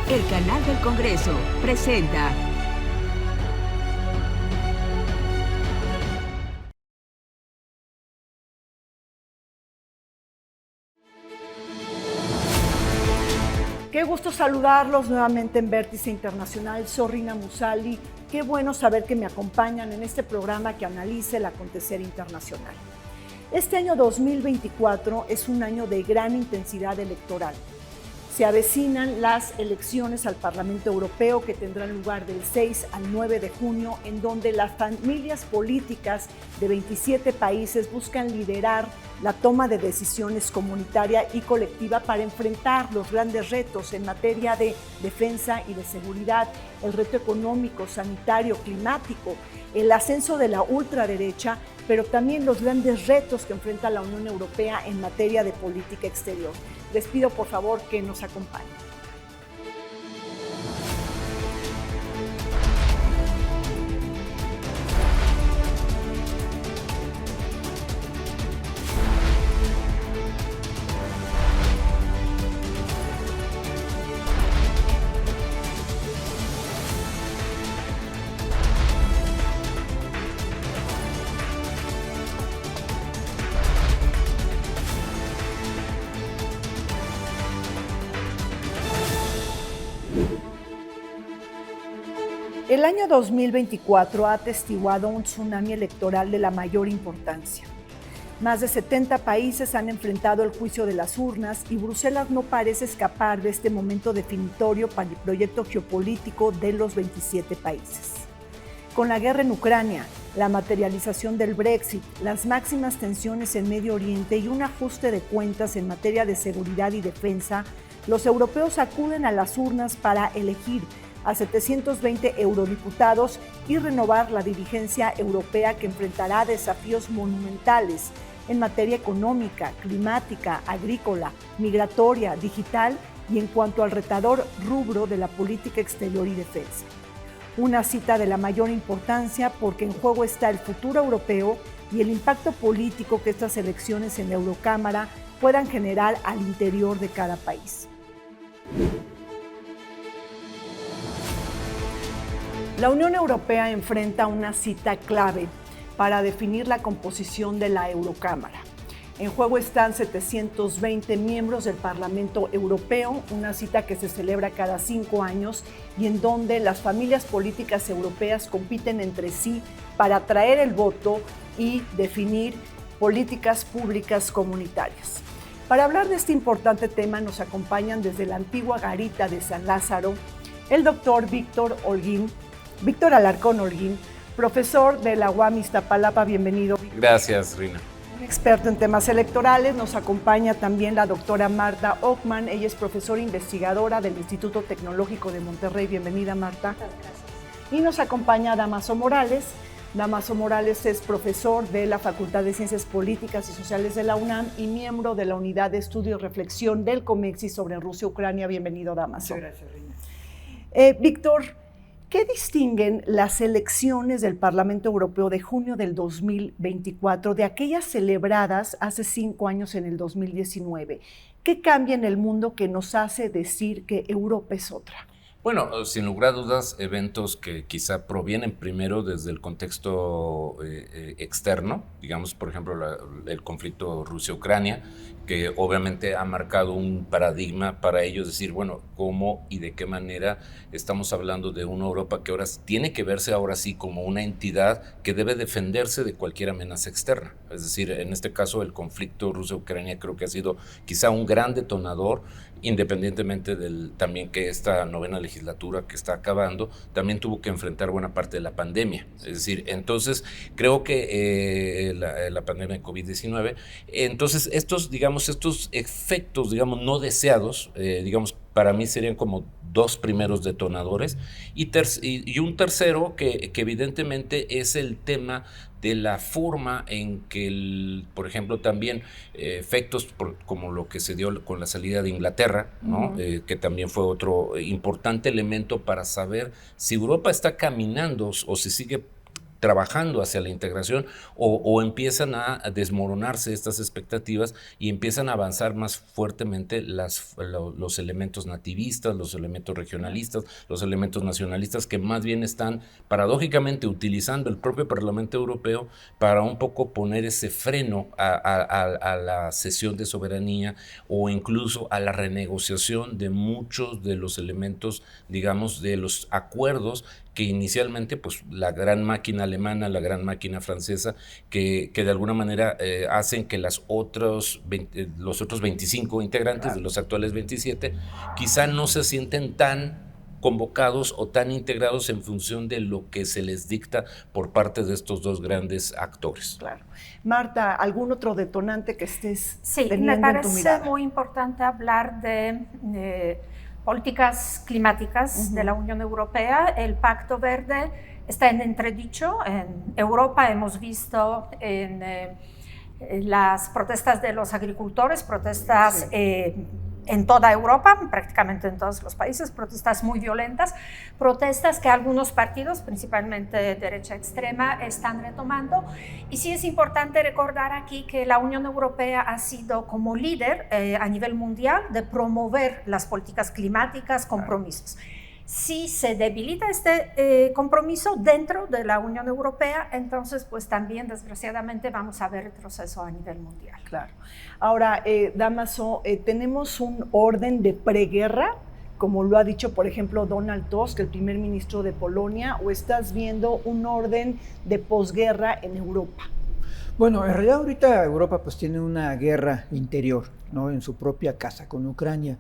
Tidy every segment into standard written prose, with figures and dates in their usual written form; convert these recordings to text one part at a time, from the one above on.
El canal del Congreso presenta Qué gusto saludarlos nuevamente en Vértice Internacional. Soy Rina Musali. Qué bueno saber que me acompañan en este programa que analice el acontecer internacional. Este año 2024 es un año de gran intensidad electoral. Se avecinan las elecciones al Parlamento Europeo que tendrán lugar del 6 al 9 de junio, en donde las familias políticas de 27 países buscan liderar la toma de decisiones comunitaria y colectiva para enfrentar los grandes retos en materia de defensa y de seguridad, el reto económico, sanitario, climático, el ascenso de la ultraderecha, pero también los grandes retos que enfrenta la Unión Europea en materia de política exterior. Les pido por favor que nos acompañen. El año 2024 ha atestiguado un tsunami electoral de la mayor importancia. Más de 70 países han enfrentado el juicio de las urnas y Bruselas no parece escapar de este momento definitorio para el proyecto geopolítico de los 27 países. Con la guerra en Ucrania, la materialización del Brexit, las máximas tensiones en Medio Oriente y un ajuste de cuentas en materia de seguridad y defensa, los europeos acuden a las urnas para elegir a 720 eurodiputados y renovar la dirigencia europea que enfrentará desafíos monumentales en materia económica, climática, agrícola, migratoria, digital y en cuanto al retador rubro de la política exterior y defensa. Una cita de la mayor importancia porque en juego está el futuro europeo y el impacto político que estas elecciones en la Eurocámara puedan generar al interior de cada país. La Unión Europea enfrenta una cita clave para definir la composición de la Eurocámara. En juego están 720 miembros del Parlamento Europeo, una cita que se celebra cada 5 años y en donde las familias políticas europeas compiten entre sí para atraer el voto y definir políticas públicas comunitarias. Para hablar de este importante tema nos acompañan desde la antigua garita de San Lázaro el doctor Víctor Alarcón Holguín, profesor de la UAM Iztapalapa. Bienvenido. Gracias, Rina. Un experto en temas electorales. Nos acompaña también la doctora Marta Ockman. Ella es profesora investigadora del Instituto Tecnológico de Monterrey. Bienvenida, Marta. Gracias. Y nos acompaña Dámaso Morales. Dámaso Morales es profesor de la Facultad de Ciencias Políticas y Sociales de la UNAM y miembro de la Unidad de Estudio y Reflexión del COMEXI sobre Rusia-Ucrania. Bienvenido, Dámaso. Muchas gracias, Rina. Víctor, ¿qué distinguen las elecciones del Parlamento Europeo de junio del 2024 de aquellas celebradas hace 5 años en el 2019? ¿Qué cambia en el mundo que nos hace decir que Europa es otra? Bueno, sin lugar a dudas, eventos que quizá provienen primero desde el contexto externo, digamos, por ejemplo, el conflicto Rusia-Ucrania, que obviamente ha marcado un paradigma para ellos, decir, bueno, cómo y de qué manera estamos hablando de una Europa que ahora tiene que verse ahora sí como una entidad que debe defenderse de cualquier amenaza externa. Es decir, en este caso el conflicto Rusia-Ucrania creo que ha sido quizá un gran detonador, independientemente del también que esta novena legislatura que está acabando, también tuvo que enfrentar buena parte de la pandemia. Es decir, entonces creo que la pandemia de COVID-19, entonces estos efectos, digamos, no deseados, digamos, para mí serían como 2 primeros detonadores y un tercero que evidentemente es el tema de la forma en que, por ejemplo, también efectos como lo que se dio con la salida de Inglaterra, ¿no? Que también fue otro importante elemento para saber si Europa está caminando o si sigue trabajando hacia la integración o empiezan a desmoronarse estas expectativas y empiezan a avanzar más fuertemente los elementos nativistas, los elementos regionalistas, los elementos nacionalistas que más bien están paradójicamente utilizando el propio Parlamento Europeo para un poco poner ese freno a la cesión de soberanía o incluso a la renegociación de muchos de los elementos, digamos, de los acuerdos que inicialmente pues la gran máquina alemana, la gran máquina francesa, que de alguna manera hacen que los otros 25 integrantes de los actuales 27 quizá no se sienten tan convocados o tan integrados en función de lo que se les dicta por parte de estos dos grandes actores. Claro. Marta, ¿algún otro detonante que estés teniendo me en tu mirada? parece muy importante hablar de políticas climáticas de la Unión Europea. El Pacto Verde está en entredicho. En Europa hemos visto en las protestas de los agricultores, protestas en toda Europa, prácticamente en todos los países, protestas muy violentas, protestas que algunos partidos, principalmente de derecha extrema, están retomando. Y sí es importante recordar aquí que la Unión Europea ha sido como líder a nivel mundial de promover las políticas climáticas, compromisos. Si se debilita este compromiso dentro de la Unión Europea, entonces pues también desgraciadamente vamos a ver retroceso a nivel mundial. Claro. Ahora, Dámaso, tenemos un orden de preguerra, como lo ha dicho, por ejemplo, Donald Tusk, el primer ministro de Polonia, o estás viendo un orden de posguerra en Europa? Bueno, en realidad ahorita Europa pues tiene una guerra interior, ¿no? En su propia casa con Ucrania.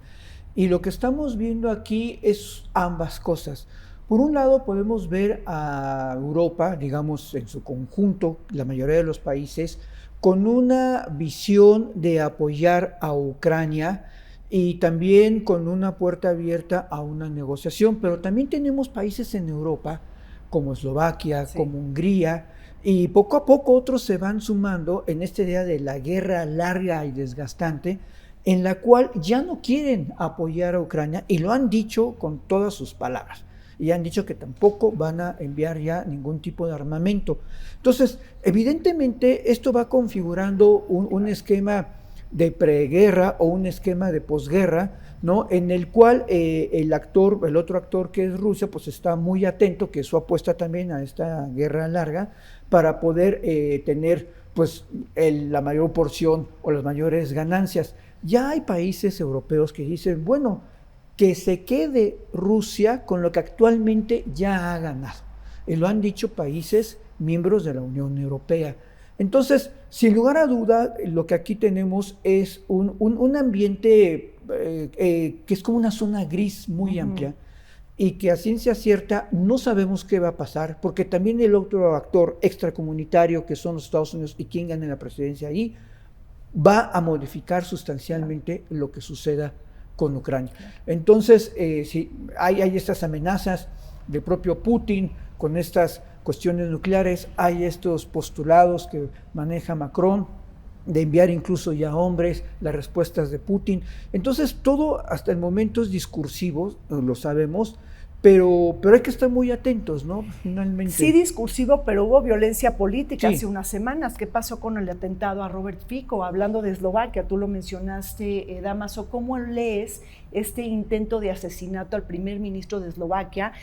Y lo que estamos viendo aquí es ambas cosas. Por un lado podemos ver a Europa, digamos en su conjunto, la mayoría de los países, con una visión de apoyar a Ucrania y también con una puerta abierta a una negociación. Pero también tenemos países en Europa, como Eslovaquia, como Hungría, y poco a poco otros se van sumando en esta idea de la guerra larga y desgastante, en la cual ya no quieren apoyar a Ucrania y lo han dicho con todas sus palabras. Y han dicho que tampoco van a enviar ya ningún tipo de armamento. Entonces, evidentemente, esto va configurando un esquema de preguerra o un esquema de posguerra, ¿no? En el cual el otro actor que es Rusia, pues está muy atento, que su apuesta también a esta guerra larga, para poder tener pues la mayor porción o las mayores ganancias. Ya hay países europeos que dicen, bueno, que se quede Rusia con lo que actualmente ya ha ganado. Y lo han dicho países miembros de la Unión Europea. Entonces, sin lugar a duda, lo que aquí tenemos es un ambiente que es como una zona gris muy amplia y que a ciencia cierta no sabemos qué va a pasar, porque también el otro actor extracomunitario, que son los Estados Unidos y quien gane la presidencia ahí, va a modificar sustancialmente lo que suceda con Ucrania. Entonces, si hay estas amenazas del propio Putin con estas cuestiones nucleares, hay estos postulados que maneja Macron de enviar incluso ya hombres, las respuestas de Putin. Entonces, todo hasta el momento es discursivo, lo sabemos, pero hay que estar muy atentos, ¿no? Finalmente. Sí, discursivo, pero hubo violencia política Sí. hace unas semanas. ¿Qué pasó con el atentado a Robert Fico? Hablando de Eslovaquia, tú lo mencionaste, Dámaso, ¿cómo lees este intento de asesinato al primer ministro de Eslovaquia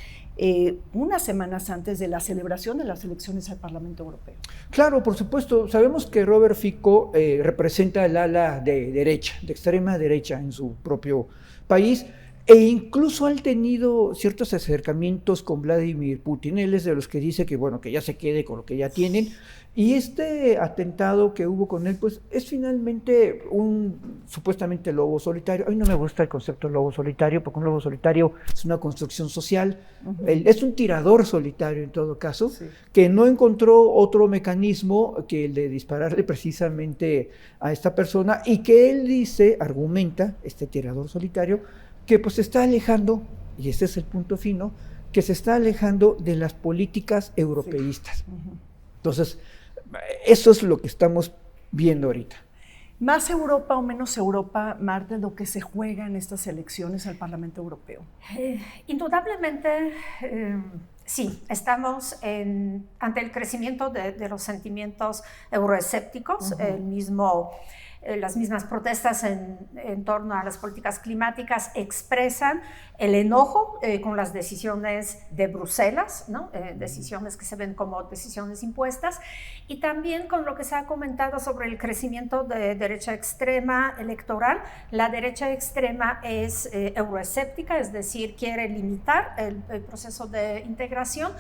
unas semanas antes de la celebración de las elecciones al Parlamento Europeo? Claro, por supuesto. Sabemos que Robert Fico representa el ala de derecha, de extrema derecha en su propio país, e incluso han tenido ciertos acercamientos con Vladimir Putin. Él es de los que dice que, bueno, que ya se quede con lo que ya tienen. Y este atentado que hubo con él, pues es finalmente un supuestamente lobo solitario. A mí no me gusta el concepto de lobo solitario, porque un lobo solitario es una construcción social. Es un tirador solitario en todo caso, que no encontró otro mecanismo que el de dispararle precisamente a esta persona, y que él dice, argumenta, este tirador solitario, que pues se está alejando, y ese es el punto fino, que se está alejando de las políticas europeístas. Entonces, eso es lo que estamos viendo ahorita. ¿Más Europa o menos Europa, Marta, lo que se juega en estas elecciones al Parlamento Europeo? Indudablemente Sí, estamos ante el crecimiento de los sentimientos euroescépticos, las mismas protestas en torno a las políticas climáticas expresan el enojo con las decisiones de Bruselas, ¿no? Decisiones que se ven como decisiones impuestas, y también con lo que se ha comentado sobre el crecimiento de derecha extrema electoral. La derecha extrema es euroescéptica, es decir, quiere limitar el proceso de integración,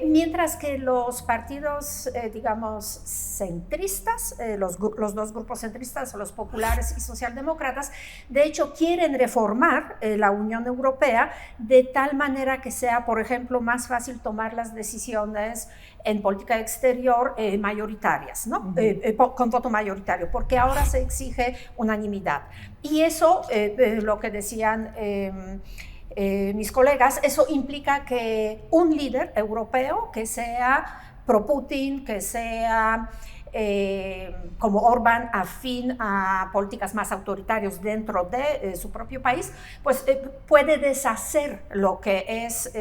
mientras que los partidos, digamos, centristas, los dos grupos centristas, los populares y socialdemócratas, de hecho quieren reformar la Unión Europea de tal manera que sea, por ejemplo, más fácil tomar las decisiones en política exterior mayoritarias, ¿no? Con voto mayoritario, porque ahora se exige unanimidad. Y eso, lo que decían mis colegas, eso implica que un líder europeo que sea pro-Putin, que sea como Orbán, afín a políticas más autoritarias dentro de su propio país, pues puede deshacer lo que es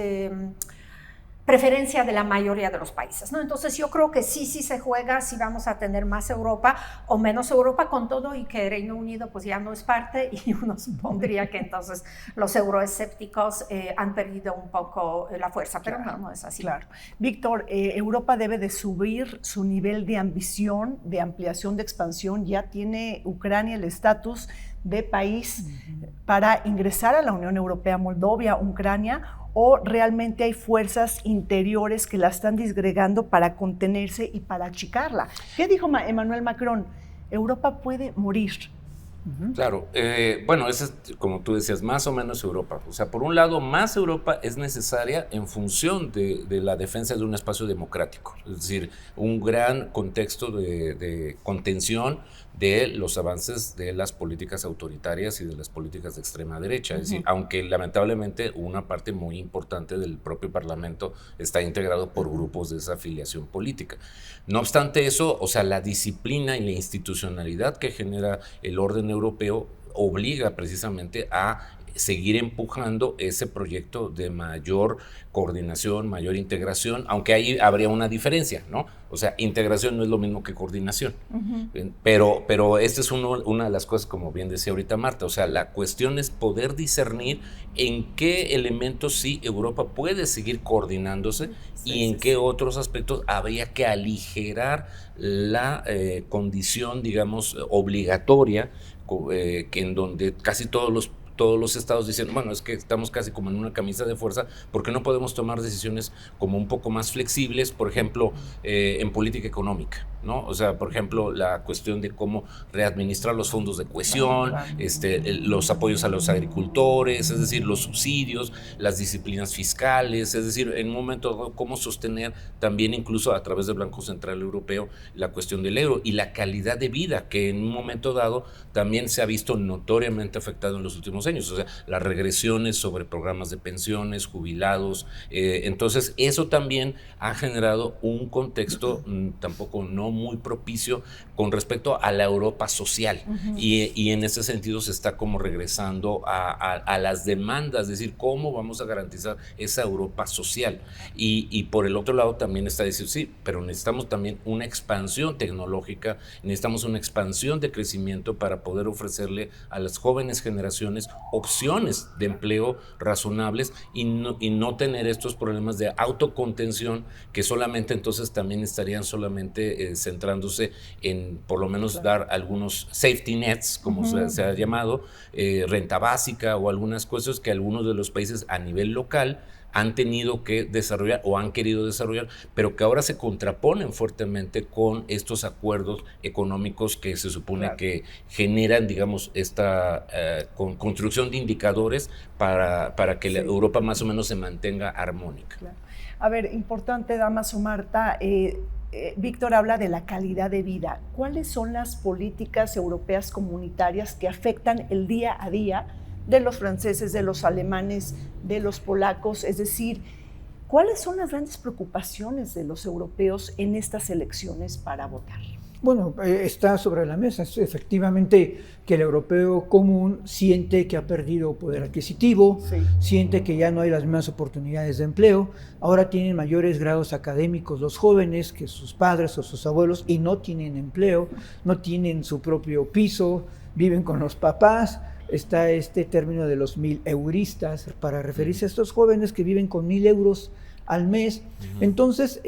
preferencia de la mayoría de los países, ¿no? Entonces yo creo que sí se juega si vamos a tener más Europa o menos Europa, con todo y que Reino Unido pues ya no es parte, y uno supondría que entonces los euroescépticos han perdido un poco la fuerza, pero claro, no es así. Claro. Víctor, Europa debe de subir su nivel de ambición, de ampliación, de expansión. Ya tiene Ucrania el estatus de país para ingresar a la Unión Europea, Moldavia, Ucrania, o realmente hay fuerzas interiores que la están disgregando para contenerse y para achicarla. ¿Qué dijo Emmanuel Macron? Europa puede morir. Claro, bueno, eso es, como tú decías, más o menos Europa. O sea, por un lado, más Europa es necesaria en función de la defensa de un espacio democrático, es decir, un gran contexto de contención de los avances de las políticas autoritarias y de las políticas de extrema derecha. Es decir, aunque lamentablemente una parte muy importante del propio Parlamento está integrado por grupos de esa afiliación política. No obstante eso, o sea, la disciplina y la institucionalidad que genera el orden europeo obliga precisamente a seguir empujando ese proyecto de mayor coordinación, mayor integración, aunque ahí habría una diferencia, ¿no? O sea, integración no es lo mismo que coordinación. Pero esta es una de las cosas, como bien decía ahorita Marta, o sea, la cuestión es poder discernir en qué elementos sí Europa puede seguir coordinándose y en qué otros aspectos habría que aligerar la condición, digamos, obligatoria, que en donde casi todos los estados dicen, bueno, es que estamos casi como en una camisa de fuerza porque no podemos tomar decisiones como un poco más flexibles, por ejemplo, en política económica, ¿no? O sea, por ejemplo, la cuestión de cómo readministrar los fondos de cohesión, los apoyos a los agricultores, es decir, los subsidios, las disciplinas fiscales, es decir, en un momento dado, cómo sostener también incluso a través del Banco Central Europeo la cuestión del euro y la calidad de vida que en un momento dado también se ha visto notoriamente afectado en los últimos años, o sea, las regresiones sobre programas de pensiones, jubilados, entonces eso también ha generado un contexto tampoco no muy propicio con respecto a la Europa social, y en ese sentido se está como regresando a las demandas, es decir, cómo vamos a garantizar esa Europa social, y por el otro lado también está diciendo, sí, pero necesitamos también una expansión tecnológica, necesitamos una expansión de crecimiento para poder ofrecerle a las jóvenes generaciones opciones de empleo razonables y no tener estos problemas de autocontención que solamente entonces también estarían solamente centrándose en por lo menos dar algunos safety nets, como se ha llamado, renta básica o algunas cosas que algunos de los países a nivel local han tenido que desarrollar o han querido desarrollar, pero que ahora se contraponen fuertemente con estos acuerdos económicos que se supone que generan, digamos, esta construcción de indicadores para que la Europa más o menos se mantenga armónica. Claro. A ver, importante, Dámaso Marta, Víctor habla de la calidad de vida. ¿Cuáles son las políticas europeas comunitarias que afectan el día a día de los franceses, de los alemanes, de los polacos? Es decir, ¿cuáles son las grandes preocupaciones de los europeos en estas elecciones para votar? Bueno, está sobre la mesa. Es efectivamente que el europeo común siente que ha perdido poder adquisitivo, siente que ya no hay las mismas oportunidades de empleo, ahora tienen mayores grados académicos los jóvenes que sus padres o sus abuelos y no tienen empleo, no tienen su propio piso, viven con los papás. Está este término de los 1000 euristas para referirse a estos jóvenes que viven con 1000 euros al mes. Entonces,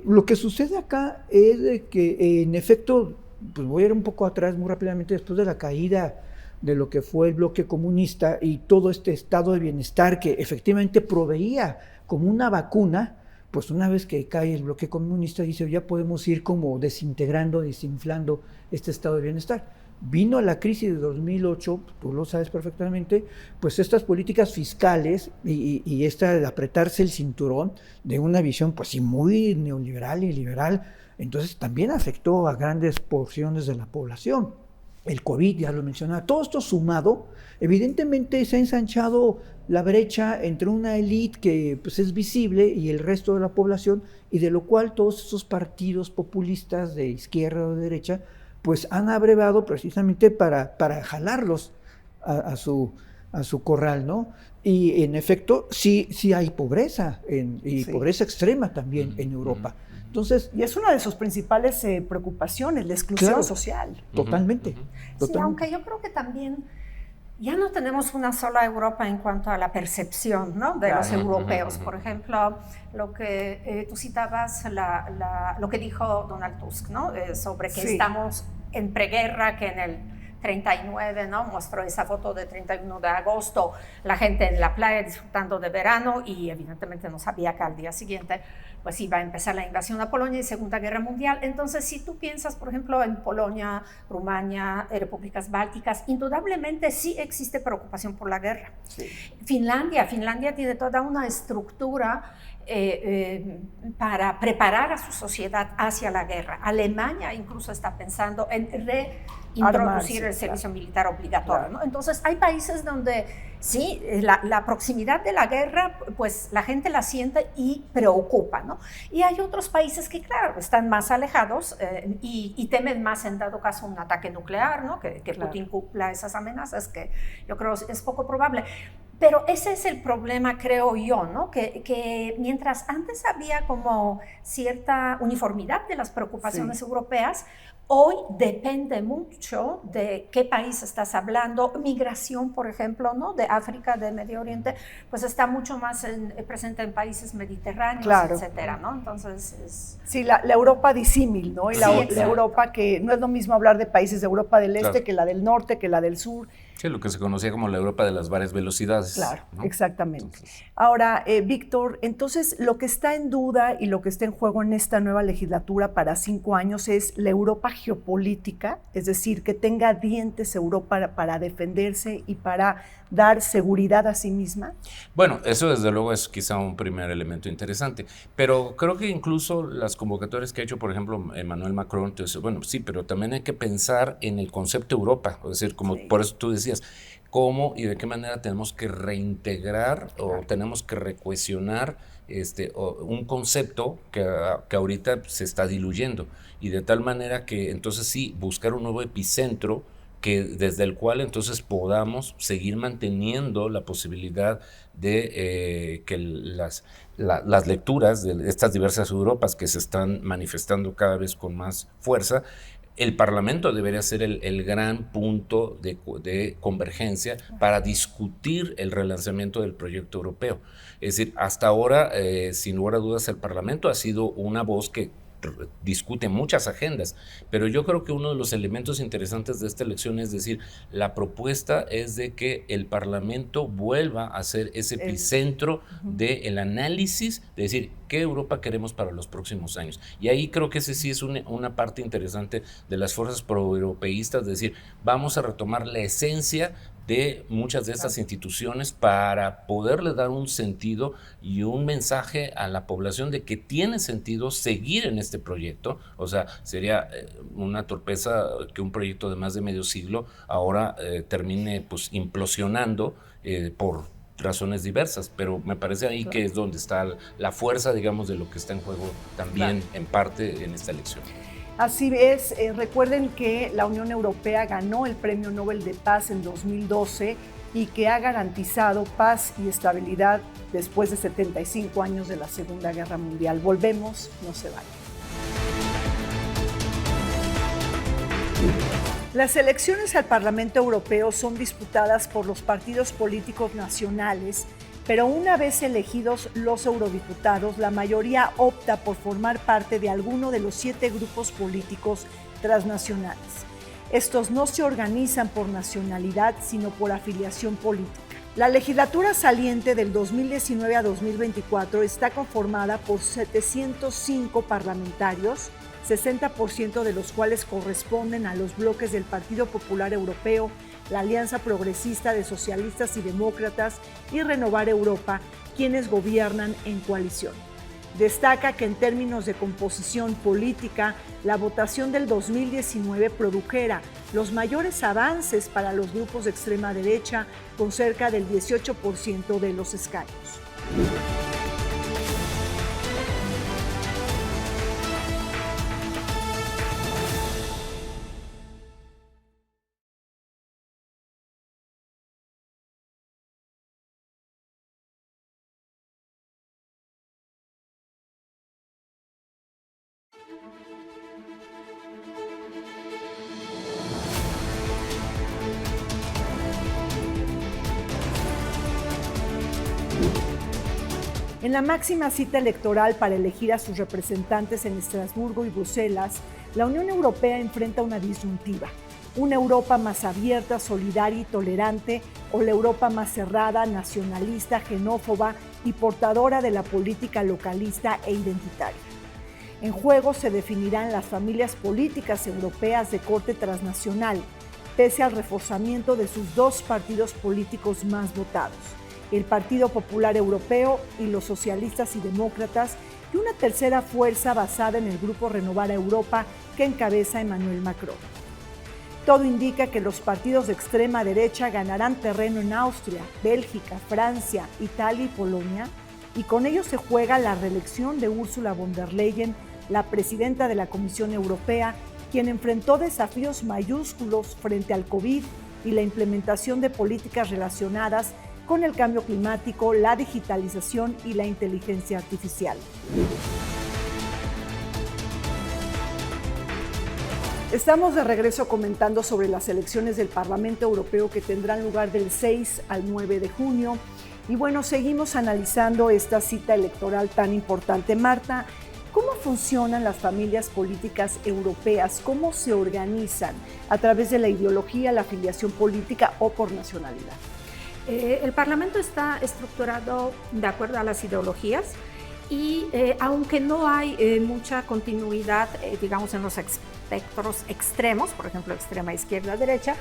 lo que sucede acá es de que, en efecto, pues voy a ir un poco atrás muy rápidamente, después de la caída de lo que fue el bloque comunista y todo este estado de bienestar que efectivamente proveía como una vacuna, pues una vez que cae el bloque comunista, dice, ya podemos ir como desintegrando, desinflando este estado de bienestar. Vino la crisis de 2008, tú lo sabes perfectamente, pues estas políticas fiscales y esta de apretarse el cinturón de una visión pues sí muy neoliberal y liberal, entonces también afectó a grandes porciones de la población. El COVID, ya lo mencionaba, todo esto sumado, evidentemente se ha ensanchado la brecha entre una élite que pues, es visible y el resto de la población, y de lo cual todos esos partidos populistas de izquierda o de derecha pues han abrevado precisamente para jalarlos a su corral, ¿no? Y en efecto, sí hay pobreza, pobreza extrema también en Europa. Entonces, y es una de sus principales preocupaciones, la exclusión social. Totalmente. Sí, aunque yo creo que también ya no tenemos una sola Europa en cuanto a la percepción, ¿no?, de los europeos. Por ejemplo, lo que tú citabas, lo que dijo Donald Tusk, ¿no?, sobre que estamos en preguerra, que en el 39, ¿no?, mostró esa foto de 31 de agosto, la gente en la playa disfrutando de verano, y evidentemente no sabía que al día siguiente pues iba a empezar la invasión a Polonia y Segunda Guerra Mundial. Entonces, si tú piensas, por ejemplo, en Polonia, Rumania, repúblicas bálticas, indudablemente sí existe preocupación por la guerra. Finlandia tiene toda una estructura para preparar a su sociedad hacia la guerra. Alemania incluso está pensando en reintroducir el servicio militar obligatorio, ¿no? Entonces hay países donde sí, la proximidad de la guerra, pues la gente la siente y preocupa, ¿no? Y hay otros países que, claro, están más alejados y temen más, en dado caso, un ataque nuclear, ¿no? Que Putin cumpla esas amenazas, que yo creo es poco probable. Pero ese es el problema, creo yo, ¿no? Que mientras antes había como cierta uniformidad de las preocupaciones europeas, hoy depende mucho de qué país estás hablando. Migración, por ejemplo, ¿no?, de África, de Medio Oriente, pues está mucho más presente en países mediterráneos, etcétera, ¿no? Entonces Sí, la Europa disímil, ¿no? Y la Europa que no es lo mismo hablar de países de Europa del Este que la del Norte, que la del Sur. Sí, lo que se conocía como la Europa de las varias velocidades. Claro, ¿no? Exactamente. Entonces, ahora, Víctor, entonces lo que está en duda y lo que está en juego en esta nueva legislatura para 5 años es la Europa geopolítica, es decir, que tenga dientes Europa para defenderse y para dar seguridad a sí misma. Bueno, eso desde luego es quizá un primer elemento interesante, pero creo que incluso las convocatorias que ha hecho, por ejemplo, Emmanuel Macron, entonces, bueno, sí, pero también hay que pensar en el concepto Europa, es decir, como por eso tú decías, cómo y de qué manera tenemos que reintegrar o tenemos que recohesionar un concepto que ahorita se está diluyendo, y de tal manera que entonces sí, buscar un nuevo epicentro desde el cual entonces podamos seguir manteniendo la posibilidad de que las lecturas de estas diversas Europas que se están manifestando cada vez con más fuerza. El Parlamento debería ser el gran punto de convergencia para discutir el relanzamiento del proyecto europeo. Es decir, hasta ahora, sin lugar a dudas, el Parlamento ha sido una voz que discute muchas agendas, pero yo creo que uno de los elementos interesantes de esta elección es decir, la propuesta es de que el Parlamento vuelva a ser ese epicentro del análisis, de decir, ¿qué Europa queremos para los próximos años? Y ahí creo que ese sí es una parte interesante de las fuerzas proeuropeístas, de decir, vamos a retomar la esencia de muchas de estas instituciones para poderle dar un sentido y un mensaje a la población de que tiene sentido seguir en este proyecto. O sea, sería una torpeza que un proyecto de más de medio siglo ahora termine pues implosionando por razones diversas, pero me parece ahí que es donde está la fuerza, digamos, de lo que está en juego también en parte en esta elección. Así es, recuerden que la Unión Europea ganó el Premio Nobel de Paz en 2012 y que ha garantizado paz y estabilidad después de 75 años de la Segunda Guerra Mundial. Volvemos, no se vayan. Las elecciones al Parlamento Europeo son disputadas por los partidos políticos nacionales, pero una vez elegidos los eurodiputados, la mayoría opta por formar parte de alguno de los 7 grupos políticos transnacionales. Estos no se organizan por nacionalidad, sino por afiliación política. La legislatura saliente del 2019 a 2024 está conformada por 705 parlamentarios, 60% de los cuales corresponden a los bloques del Partido Popular Europeo, la Alianza Progresista de Socialistas y Demócratas y Renovar Europa, quienes gobiernan en coalición. Destaca que en términos de composición política, la votación del 2019 produjera los mayores avances para los grupos de extrema derecha, con cerca del 18% de los escaños. En la máxima cita electoral para elegir a sus representantes en Estrasburgo y Bruselas, la Unión Europea enfrenta una disyuntiva: una Europa más abierta, solidaria y tolerante, o la Europa más cerrada, nacionalista, xenófoba y portadora de la política localista e identitaria. En juego se definirán las familias políticas europeas de corte transnacional, pese al reforzamiento de sus 2 partidos políticos más votados: el Partido Popular Europeo y los socialistas y demócratas, y una tercera fuerza basada en el grupo Renovar Europa que encabeza Emmanuel Macron. Todo indica que los partidos de extrema derecha ganarán terreno en Austria, Bélgica, Francia, Italia y Polonia, y con ello se juega la reelección de Ursula von der Leyen, la presidenta de la Comisión Europea, quien enfrentó desafíos mayúsculos frente al COVID y la implementación de políticas relacionadas con el cambio climático, la digitalización y la inteligencia artificial. Estamos de regreso comentando sobre las elecciones del Parlamento Europeo que tendrán lugar del 6 al 9 de junio. Y bueno, seguimos analizando esta cita electoral tan importante. Marta, ¿cómo funcionan las familias políticas europeas? ¿Cómo se organizan? ¿A través de la ideología, la afiliación política o por nacionalidad? El Parlamento está estructurado de acuerdo a las ideologías y aunque no hay mucha continuidad, digamos, en los espectros extremos, por ejemplo, extrema izquierda, derecha,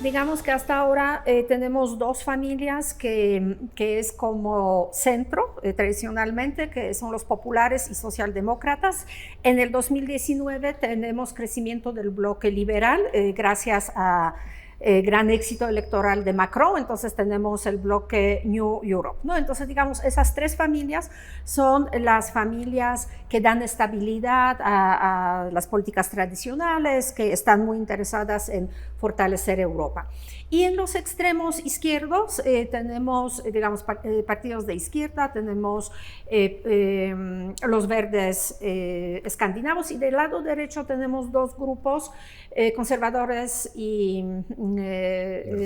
digamos que hasta ahora tenemos 2 familias que es como centro tradicionalmente, que son los populares y socialdemócratas. En el 2019 tenemos crecimiento del bloque liberal gracias a gran éxito electoral de Macron, entonces tenemos el bloque New Europe, ¿no? Entonces, digamos, esas 3 familias son las familias que dan estabilidad a las políticas tradicionales, que están muy interesadas en fortalecer Europa. Y en los extremos izquierdos tenemos, digamos, partidos de izquierda, tenemos los verdes escandinavos, y del lado derecho tenemos 2 grupos conservadores y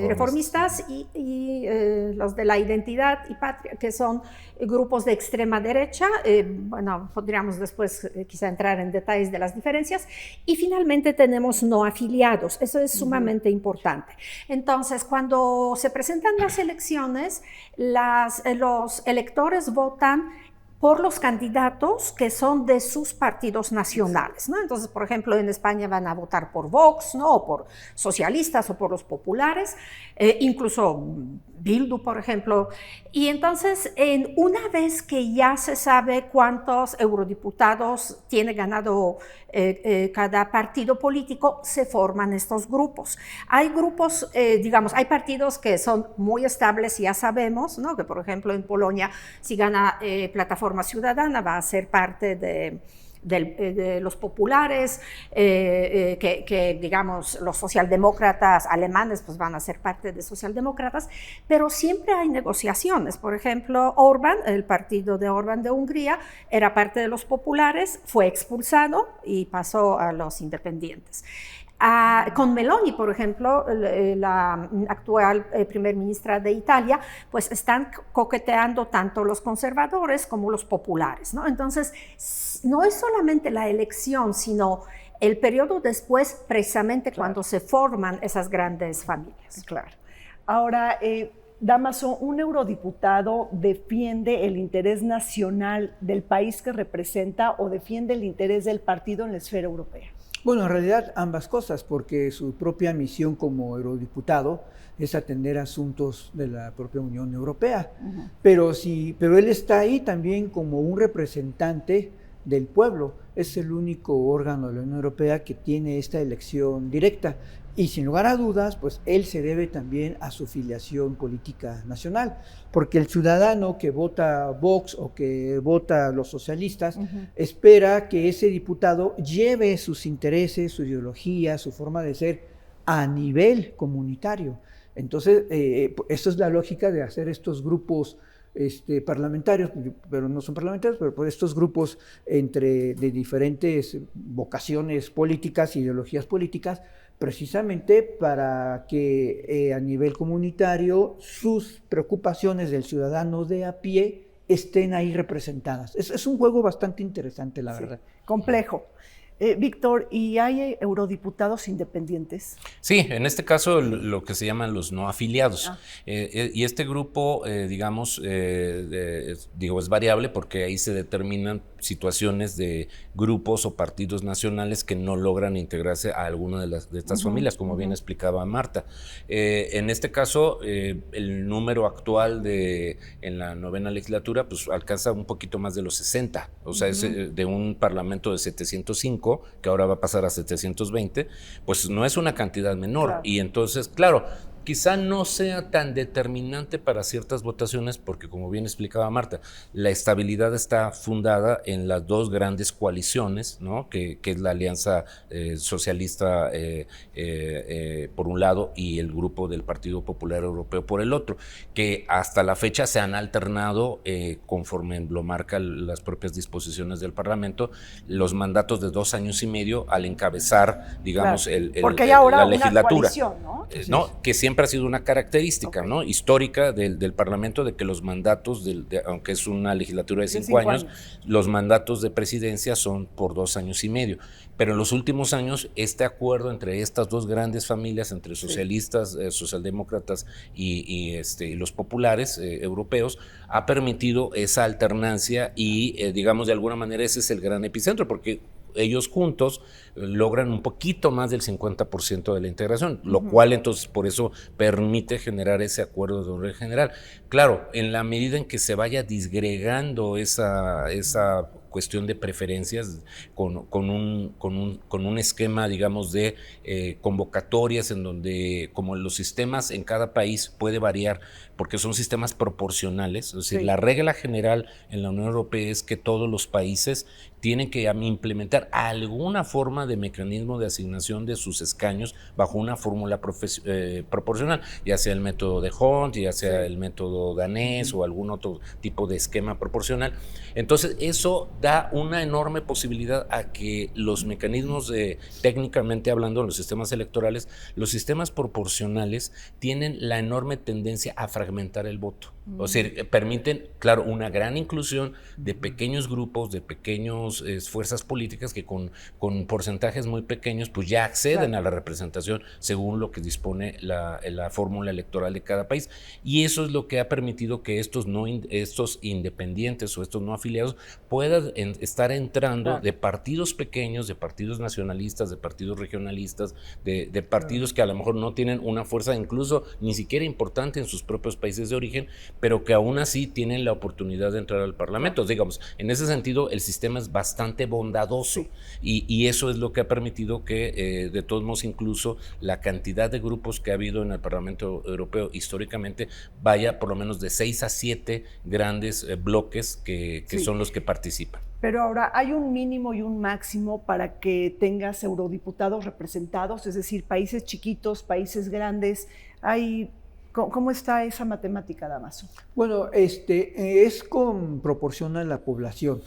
reformistas y los de la identidad y patria, que son grupos de extrema derecha. Bueno, podríamos después quizá entrar en detalles de las diferencias. Y finalmente tenemos no afiliados. Eso es sumamente importante. Entonces, cuando se presentan las elecciones, los electores votan por los candidatos que son de sus partidos nacionales, ¿no? Entonces, por ejemplo, en España van a votar por Vox, ¿no? O por socialistas o por los populares, incluso Bildu, por ejemplo. Y entonces, una vez que ya se sabe cuántos eurodiputados tiene ganado cada partido político, se forman estos grupos. Hay grupos, digamos, hay partidos que son muy estables, ya sabemos, ¿no? Que por ejemplo en Polonia, si gana Plataforma Ciudadana, va a ser parte de los populares, que digamos los socialdemócratas alemanes pues van a ser parte de socialdemócratas, pero siempre hay negociaciones. Por ejemplo, Orbán, el partido de Orbán de Hungría, era parte de los populares, fue expulsado y pasó a los independientes. Con Meloni, por ejemplo, la actual primer ministra de Italia, pues están coqueteando tanto los conservadores como los populares, ¿no? Entonces, no es solamente la elección, sino el periodo después, precisamente cuando se forman esas grandes familias. Claro. Ahora, Dámaso, un eurodiputado defiende el interés nacional del país que representa o defiende el interés del partido en la esfera europea. Bueno, en realidad ambas cosas, porque su propia misión como eurodiputado es atender asuntos de la propia Unión Europea. Pero él está ahí también como un representante del pueblo. Es el único órgano de la Unión Europea que tiene esta elección directa. Y sin lugar a dudas, pues él se debe también a su filiación política nacional, porque el ciudadano que vota Vox o que vota a los socialistas espera que ese diputado lleve sus intereses, su ideología, su forma de ser a nivel comunitario. Entonces, esa es la lógica de hacer estos grupos parlamentarios, pero no son parlamentarios, pero por estos grupos de diferentes vocaciones políticas, ideologías políticas, precisamente para que a nivel comunitario sus preocupaciones del ciudadano de a pie estén ahí representadas. Es un juego bastante interesante, la verdad. Complejo. Víctor, ¿y hay eurodiputados independientes? Sí, en este caso lo que se llaman los no afiliados. Y este grupo, digamos, es variable porque ahí se determinan situaciones de grupos o partidos nacionales que no logran integrarse a alguna de estas familias, como bien explicaba Marta. En este caso, el número actual en la 9ª legislatura pues alcanza un poquito más de los 60, o sea, es de un parlamento de 705, que ahora va a pasar a 720, pues no es una cantidad menor. Claro. Y entonces, claro, quizá no sea tan determinante para ciertas votaciones porque, como bien explicaba Marta, la estabilidad está fundada en las dos grandes coaliciones, ¿no? que es la Alianza Socialista por un lado y el grupo del Partido Popular Europeo por el otro, que hasta la fecha se han alternado conforme lo marcan las propias disposiciones del Parlamento, los mandatos de 2 años y medio al encabezar, digamos, claro, porque hay ahora la una legislatura. Coalición, ¿no? ¿no? Que siempre ha sido una característica, ¿no? Histórica del Parlamento, de que los mandatos, aunque es una legislatura de 5 años, los mandatos de presidencia son por 2 años y medio. Pero en los últimos años, este acuerdo entre estas dos grandes familias, entre socialistas, socialdemócratas y los populares europeos, ha permitido esa alternancia y, digamos, de alguna manera ese es el gran epicentro, porque ellos juntos logran un poquito más del 50% de la integración, lo cual entonces por eso permite generar ese acuerdo de orden general. Claro, en la medida en que se vaya disgregando esa cuestión de preferencias con un esquema, digamos, de convocatorias en donde, como los sistemas en cada país puede variar, porque son sistemas proporcionales, es decir, la regla general en la Unión Europea es que todos los países tienen que implementar alguna forma de mecanismo de asignación de sus escaños bajo una fórmula proporcional, ya sea el método de Hont, ya sea el método danés o algún otro tipo de esquema proporcional. Entonces eso da una enorme posibilidad a que los mecanismos técnicamente hablando en los sistemas electorales, los sistemas proporcionales tienen la enorme tendencia a fragmentar el voto. O sea, permiten, claro, una gran inclusión de pequeños grupos, de pequeños fuerzas políticas que con porcentajes muy pequeños pues ya acceden a la representación según lo que dispone la fórmula electoral de cada país. Y eso es lo que ha permitido que estos independientes o estos no afiliados puedan estar entrando de partidos pequeños, de partidos nacionalistas, de partidos regionalistas, de partidos que a lo mejor no tienen una fuerza incluso ni siquiera importante en sus propios países de origen, pero que aún así tienen la oportunidad de entrar al Parlamento. Digamos, en ese sentido el sistema es bastante bondadoso y eso es lo que ha permitido que de todos modos incluso la cantidad de grupos que ha habido en el Parlamento Europeo históricamente vaya por lo menos de 6 a 7 grandes bloques que son los que participan. Pero ahora, ¿hay un mínimo y un máximo para que tengas eurodiputados representados? Es decir, países chiquitos, países grandes. ¿Cómo está esa matemática, Dámaso? Bueno, es con proporción a la población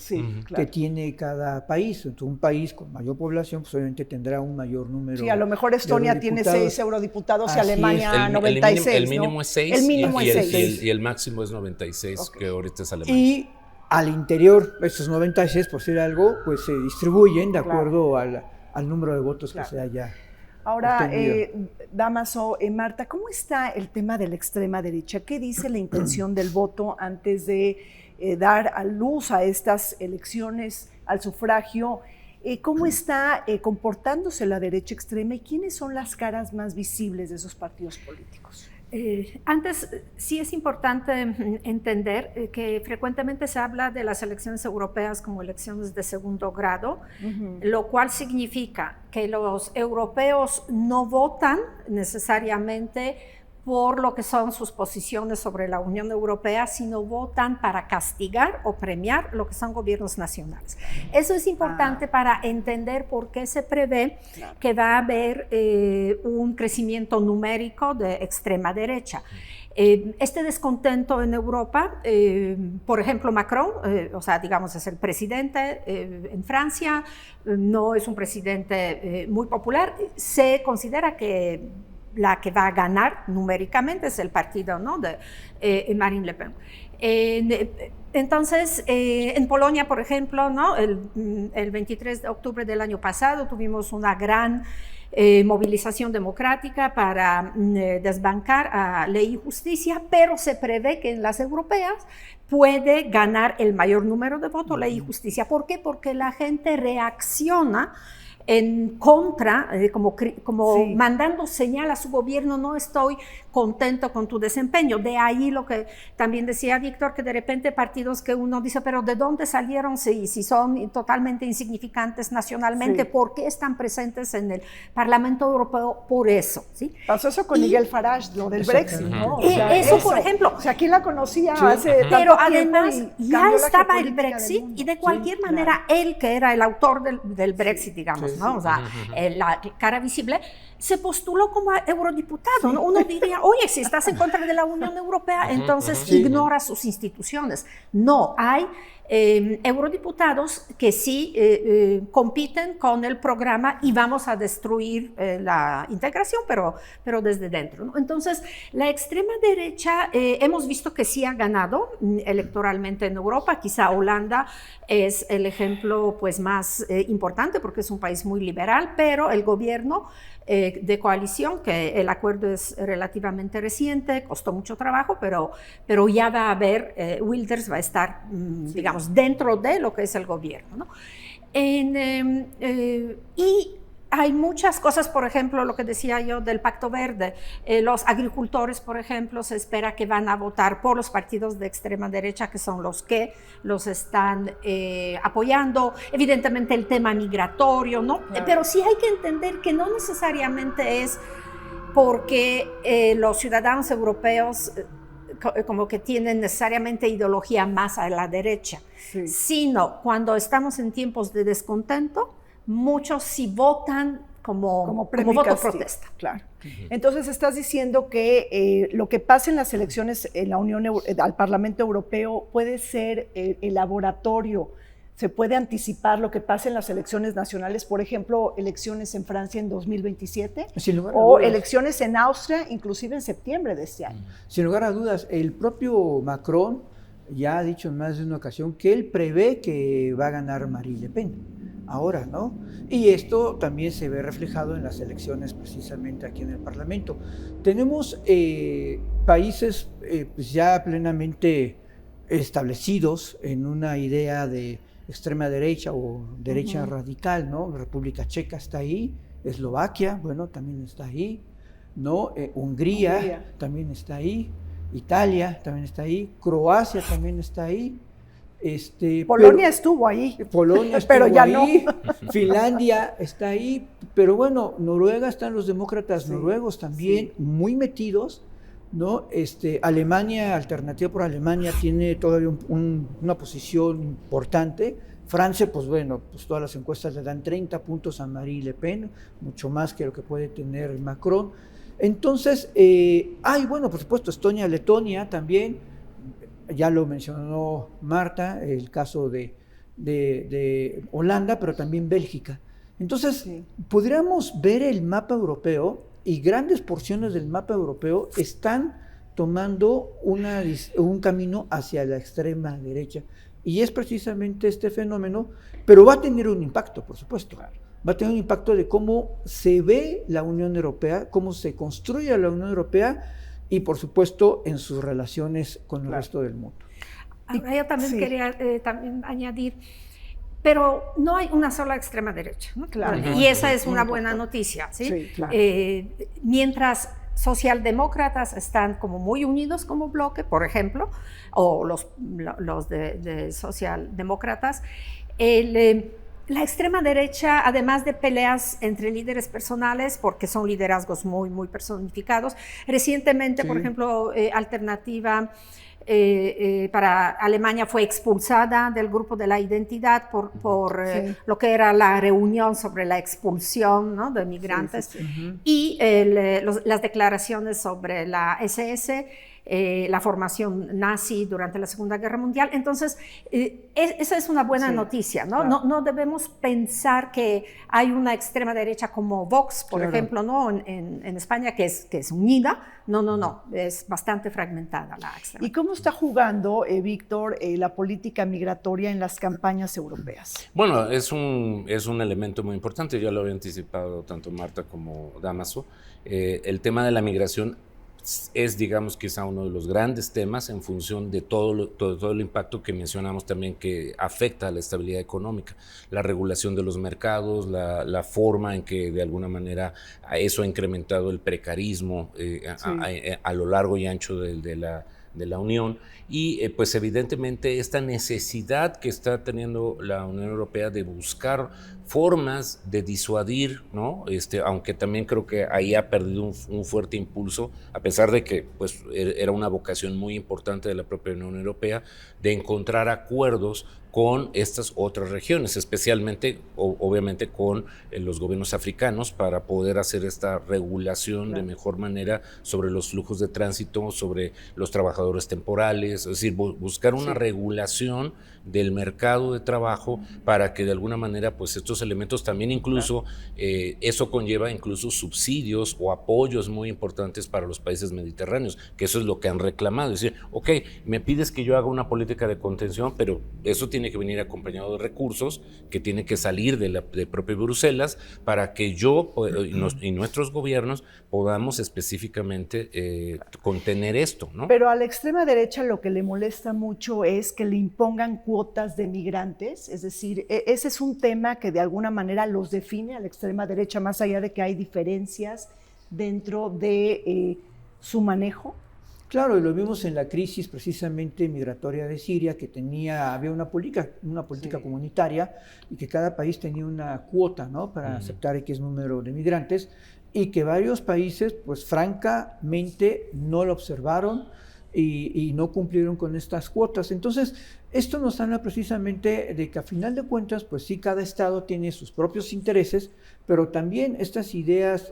Claro. que tiene cada país. Entonces, un país con mayor población, pues obviamente tendrá un mayor número. Sí, a lo mejor Estonia tiene 6 eurodiputados y Así Alemania El 96. el mínimo es 6 El mínimo es 6. y el máximo es 96, que ahorita es Alemania. Y al interior, estos 96, por decir algo, pues se distribuyen de acuerdo al número de votos que se haya. Ahora, Dámaso, Marta, ¿cómo está el tema de la extrema derecha? ¿Qué dice la intención del voto antes de dar a luz a estas elecciones, al sufragio? ¿Cómo está comportándose la derecha extrema y quiénes son las caras más visibles de esos partidos políticos? Antes, sí es importante entender que frecuentemente se habla de las elecciones europeas como elecciones de segundo grado, lo cual significa que los europeos no votan necesariamente por lo que son sus posiciones sobre la Unión Europea, sino votan para castigar o premiar lo que son gobiernos nacionales. Eso es importante para entender por qué se prevé que va a haber un crecimiento numérico de extrema derecha. Este descontento en Europa, por ejemplo, Macron, o sea, digamos, es el presidente en Francia, no es un presidente muy popular, se considera que la que va a ganar numéricamente es el partido, ¿no?, de Marine Le Pen. Entonces, en Polonia, por ejemplo, ¿no?, el 23 de octubre del año pasado tuvimos una gran movilización democrática para desbancar a Ley y Justicia, pero se prevé que en las europeas puede ganar el mayor número de votos Ley y Justicia. ¿Por qué? Porque la gente reacciona en contra, como mandando señal a su gobierno, no estoy contento con tu desempeño. De ahí lo que también decía Víctor, que de repente partidos que uno dice, pero ¿de dónde salieron si son totalmente insignificantes nacionalmente? ¿Por qué están presentes en el Parlamento Europeo? Por eso, ¿sí? Pasó eso con Nigel Farage, lo del Brexit, ¿no? O sea, eso, por ejemplo. O sea, ¿quién la conocía hace tanto Pero tiempo además ya estaba el geopolítica Brexit y de cualquier manera él, que era el autor del Brexit, digamos, ¿no? O sea, la cara visible, se postuló como eurodiputado, ¿no? Uno diría, oye, si estás en contra de la Unión Europea, entonces ignora sus instituciones. No, hay eurodiputados que sí compiten con el programa y vamos a destruir la integración, pero desde dentro, ¿no? Entonces, la extrema derecha hemos visto que sí ha ganado electoralmente en Europa. Quizá Holanda es el ejemplo pues más importante porque es un país muy liberal, pero el gobierno de coalición, que el acuerdo es relativamente reciente, costó mucho trabajo, pero ya va a haber, Wilders va a estar, digamos, dentro de lo que es el gobierno, ¿no? Y hay muchas cosas, por ejemplo, lo que decía yo del Pacto Verde. Los agricultores, por ejemplo, se espera que van a votar por los partidos de extrema derecha, que son los que los están apoyando. Evidentemente el tema migratorio, ¿no? Claro. Pero sí hay que entender que no necesariamente es porque los ciudadanos europeos como que tienen necesariamente ideología más a la derecha, sino cuando estamos en tiempos de descontento, muchos sí votan como voto protesta. Claro. Entonces estás diciendo que lo que pasa en las elecciones en la al Parlamento Europeo puede ser el laboratorio, se puede anticipar lo que pasa en las elecciones nacionales, por ejemplo, elecciones en Francia en 2027 o elecciones en Austria, inclusive en septiembre de este año. Sin lugar a dudas, el propio Macron ya ha dicho en más de una ocasión que él prevé que va a ganar Marine Le Pen. Ahora, ¿no? Y esto también se ve reflejado en las elecciones precisamente aquí en el Parlamento. Tenemos países pues ya plenamente establecidos en una idea de extrema derecha o derecha radical, ¿no? La República Checa está ahí, Eslovaquia, bueno, también está ahí, ¿no? Hungría también está ahí, Italia también está ahí, Croacia también está ahí. Polonia estuvo ahí. Polonia estuvo pero ya ahí, no. Finlandia está ahí, pero bueno, Noruega están los demócratas noruegos también muy metidos, ¿no? Alemania, Alternativa por Alemania, tiene todavía una posición importante Francia, pues bueno, pues todas las encuestas le dan 30 puntos a Marie Le Pen, mucho más que lo que puede tener Macron. Entonces, bueno, por supuesto, Estonia, Letonia también, ya lo mencionó Marta, el caso de Holanda, pero también Bélgica. Entonces, sí, podríamos ver el mapa europeo y grandes porciones del mapa europeo están tomando un camino hacia la extrema derecha. Y es precisamente este fenómeno, pero va a tener un impacto, por supuesto. Va a tener un impacto de cómo se ve la Unión Europea, cómo se construye la Unión Europea y, por supuesto, en sus relaciones con el resto del mundo. Ahora yo también quería también añadir, pero no hay una sola extrema derecha, ¿no? Claro. Y esa es una buena noticia, ¿sí? Sí, claro. Mientras socialdemócratas están como muy unidos como bloque, por ejemplo, o los de socialdemócratas, la extrema derecha, además de peleas entre líderes personales, porque son liderazgos muy, muy personificados, recientemente, por ejemplo, Alternativa para Alemania fue expulsada del grupo de la identidad por lo que era la reunión sobre la expulsión, ¿no?, de migrantes, y las declaraciones sobre la SS, la formación nazi durante la Segunda Guerra Mundial. Entonces, esa es una buena noticia, ¿no? Claro. No debemos pensar que hay una extrema derecha como Vox, por ejemplo, ¿no?, en España, que es unida. No, es bastante fragmentada la extrema. ¿Y cómo está jugando, Víctor, la política migratoria en las campañas europeas? Bueno, es un elemento muy importante, ya lo había anticipado tanto Marta como Dámaso. El tema de la migración es, digamos, quizá uno de los grandes temas en función de todo el impacto que mencionamos también, que afecta a la estabilidad económica, la regulación de los mercados, la forma en que de alguna manera eso ha incrementado el precarismo a lo largo y ancho de la Unión, y pues evidentemente esta necesidad que está teniendo la Unión Europea de buscar formas de disuadir, ¿no? Aunque también creo que ahí ha perdido un fuerte impulso, a pesar de que pues era una vocación muy importante de la propia Unión Europea de encontrar acuerdos con estas otras regiones, especialmente, obviamente, con los gobiernos africanos, para poder hacer esta regulación de mejor manera sobre los flujos de tránsito, sobre los trabajadores temporales, es decir, buscar una regulación del mercado de trabajo para que de alguna manera pues estos elementos también incluso, eso conlleva incluso subsidios o apoyos muy importantes para los países mediterráneos, que eso es lo que han reclamado, es decir, ok, me pides que yo haga una política de contención, pero eso tiene que venir acompañado de recursos que tiene que salir de propio Bruselas para que yo y nuestros gobiernos podamos específicamente contener esto, ¿no? Pero a la extrema derecha lo que le molesta mucho es que le impongan cuotas de migrantes, es decir, ese es un tema que de alguna manera los define a la extrema derecha, más allá de que hay diferencias dentro de su manejo. Claro, y lo vimos en la crisis precisamente migratoria de Siria, que había una política comunitaria y que cada país tenía una cuota, ¿no?, para aceptar X número de migrantes, y que varios países, pues francamente, no lo observaron y no cumplieron con estas cuotas. Entonces, esto nos habla precisamente de que a final de cuentas, pues sí, cada estado tiene sus propios intereses, pero también estas ideas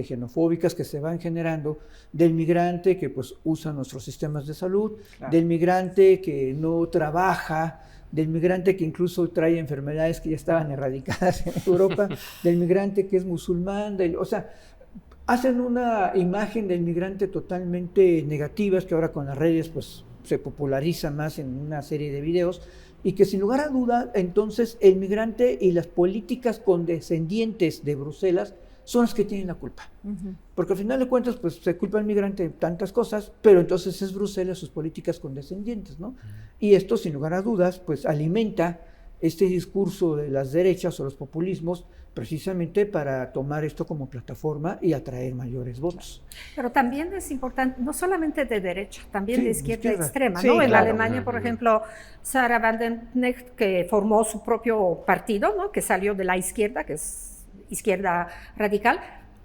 xenofóbicas que se van generando del migrante que pues usa nuestros sistemas de salud, del migrante que no trabaja, del migrante que incluso trae enfermedades que ya estaban erradicadas en Europa, del migrante que es musulmán, o sea, hacen una imagen del migrante totalmente negativa, que ahora con las redes pues se populariza más en una serie de videos, y que sin lugar a duda, entonces el migrante y las políticas condescendientes de Bruselas son las que tienen la culpa. Porque al final de cuentas, pues se culpa al migrante de tantas cosas, pero entonces es Bruselas sus políticas condescendientes, ¿no? Y esto, sin lugar a dudas, pues alimenta este discurso de las derechas o los populismos, precisamente para tomar esto como plataforma y atraer mayores votos. Pero también es importante, no solamente de derecha, también de izquierda extrema, sí, ¿no? Claro. En Alemania, por ejemplo, Sarah Wagenknecht, que formó su propio partido, ¿no?, que salió de la izquierda, que es izquierda radical,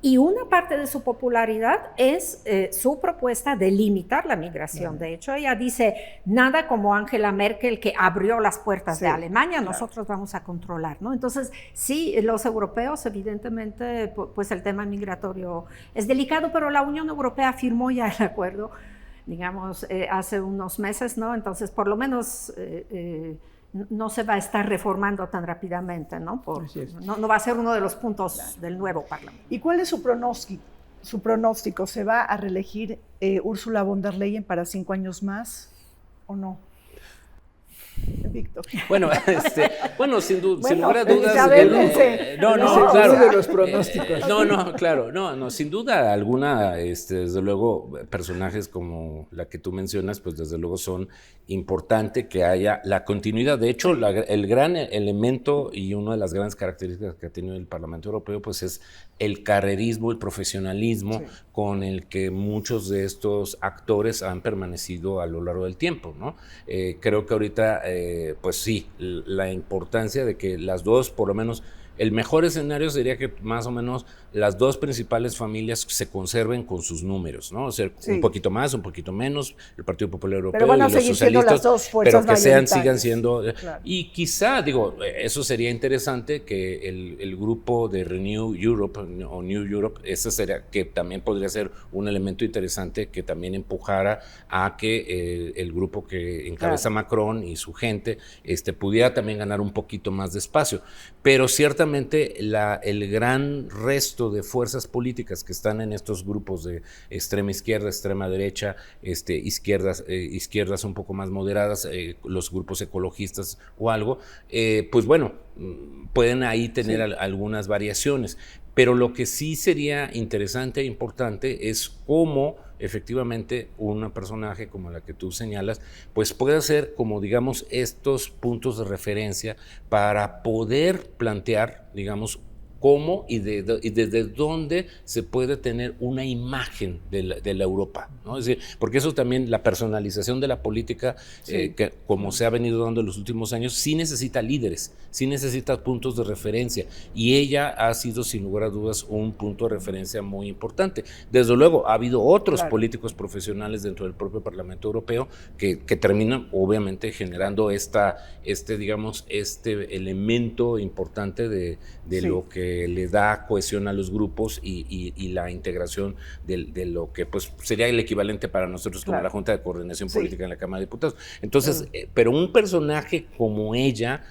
Y una parte de su popularidad es su propuesta de limitar la migración. De hecho, ella dice, nada como Angela Merkel que abrió las puertas de Alemania, nosotros vamos a controlar, ¿no? Entonces, sí, los europeos, evidentemente, pues el tema migratorio es delicado, pero la Unión Europea firmó ya el acuerdo, digamos, hace unos meses, ¿no? Entonces, por lo menos no se va a estar reformando tan rápidamente, ¿no? No va a ser uno de los puntos del nuevo Parlamento. ¿Y cuál es su pronóstico? ¿Se va a reelegir Ursula von der Leyen para 5 años más o no? Víctor. Bueno, sin lugar a dudas. Claro. De los pronósticos. Claro, sin duda alguna, desde luego, personajes como la que tú mencionas, pues desde luego son importante que haya la continuidad. De hecho, el gran elemento y una de las grandes características que ha tenido el Parlamento Europeo, pues es el carrerismo, el profesionalismo con el que muchos de estos actores han permanecido a lo largo del tiempo, ¿no? Creo que ahorita, pues sí, la importancia de que las dos, por lo menos, el mejor escenario sería que más o menos las dos principales familias se conserven con sus números, ¿no? O sea, un poquito más, un poquito menos, el Partido Popular Europeo y los socialistas, las dos fuerzas, pero que sigan siendo. Claro. Y quizá, eso sería interesante que el grupo de Renew Europe o New Europe, ese sería, que también podría ser un elemento interesante que también empujara a que el grupo que encabeza Macron y su gente pudiera también ganar un poquito más de espacio. Pero ciertamente el gran resto de fuerzas políticas que están en estos grupos de extrema izquierda, extrema derecha, izquierdas un poco más moderadas, los grupos ecologistas o algo, pues bueno, pueden ahí tener algunas variaciones. Pero lo que sí sería interesante e importante es cómo efectivamente un personaje como la que tú señalas, pues puede ser como, digamos, estos puntos de referencia para poder plantear, digamos, cómo y desde dónde se puede tener una imagen de la Europa, ¿no? Es decir, porque eso también, la personalización de la política, que como se ha venido dando en los últimos años, sí necesita líderes, sí necesita puntos de referencia, y ella ha sido sin lugar a dudas un punto de referencia muy importante. Desde luego, ha habido otros políticos profesionales dentro del propio Parlamento Europeo que terminan obviamente generando digamos, elemento importante de lo que le da cohesión a los grupos y la integración de lo que pues sería el equivalente para nosotros como la Junta de Coordinación Política en la Cámara de Diputados. Entonces, pero un personaje como ella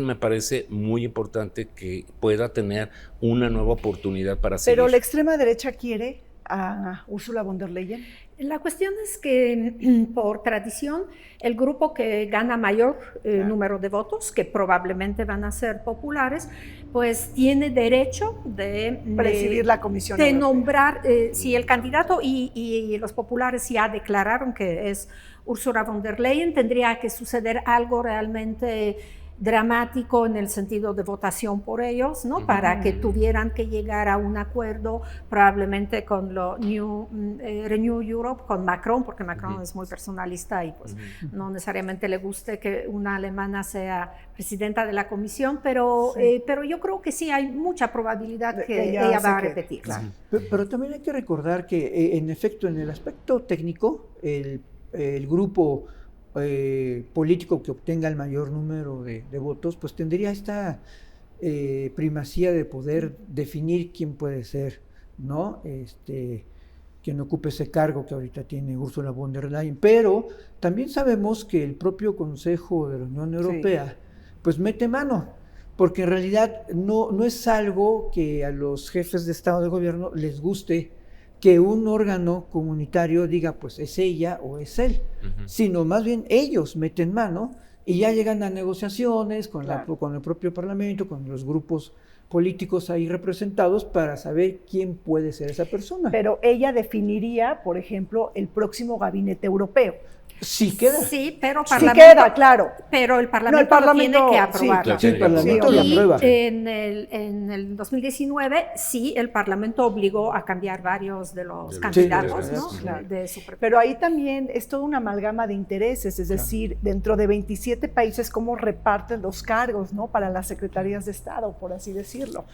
me parece muy importante que pueda tener una nueva oportunidad para seguir. ¿Pero la extrema derecha quiere a Ursula von der Leyen? La cuestión es que, por tradición, el grupo que gana mayor número de votos, que probablemente van a ser populares, pues tiene derecho de presidir la Comisión de Europea. Nombrar, si el candidato y los populares ya declararon que es Ursula von der Leyen, tendría que suceder algo realmente dramático en el sentido de votación por ellos, ¿no? Para que tuvieran que llegar a un acuerdo probablemente con Renew Europe, con Macron, porque Macron es muy personalista y pues no necesariamente le guste que una alemana sea presidenta de la comisión, pero yo creo que sí hay mucha probabilidad que ella va a repetir. Claro. Pero también hay que recordar que en efecto en el aspecto técnico el grupo político que obtenga el mayor número de votos, pues tendría esta primacía de poder definir quién puede ser, ¿no? Quien ocupe ese cargo que ahorita tiene Ursula von der Leyen. Pero también sabemos que el propio Consejo de la Unión Europea pues mete mano, porque en realidad no es algo que a los jefes de Estado de Gobierno les guste que un órgano comunitario diga, pues es ella o es él, sino más bien ellos meten mano y ya llegan a negociaciones con el propio Parlamento, con los grupos políticos ahí representados para saber quién puede ser esa persona. Pero ella definiría, por ejemplo, el próximo gabinete europeo. Sí queda. Sí, pero Sí queda, claro. Pero el Parlamento, No, el Parlamento lo tiene que sí, aprobar. Sí, el Parlamento lo Y aprueba. en el 2019, sí, el Parlamento obligó a cambiar varios de los Sí, candidatos, sí, ¿no? sí. De su Pero ahí también es toda una amalgama de intereses, es decir, dentro de 27 países, cómo reparten los cargos, ¿no? Para las secretarías de Estado, por así decirlo.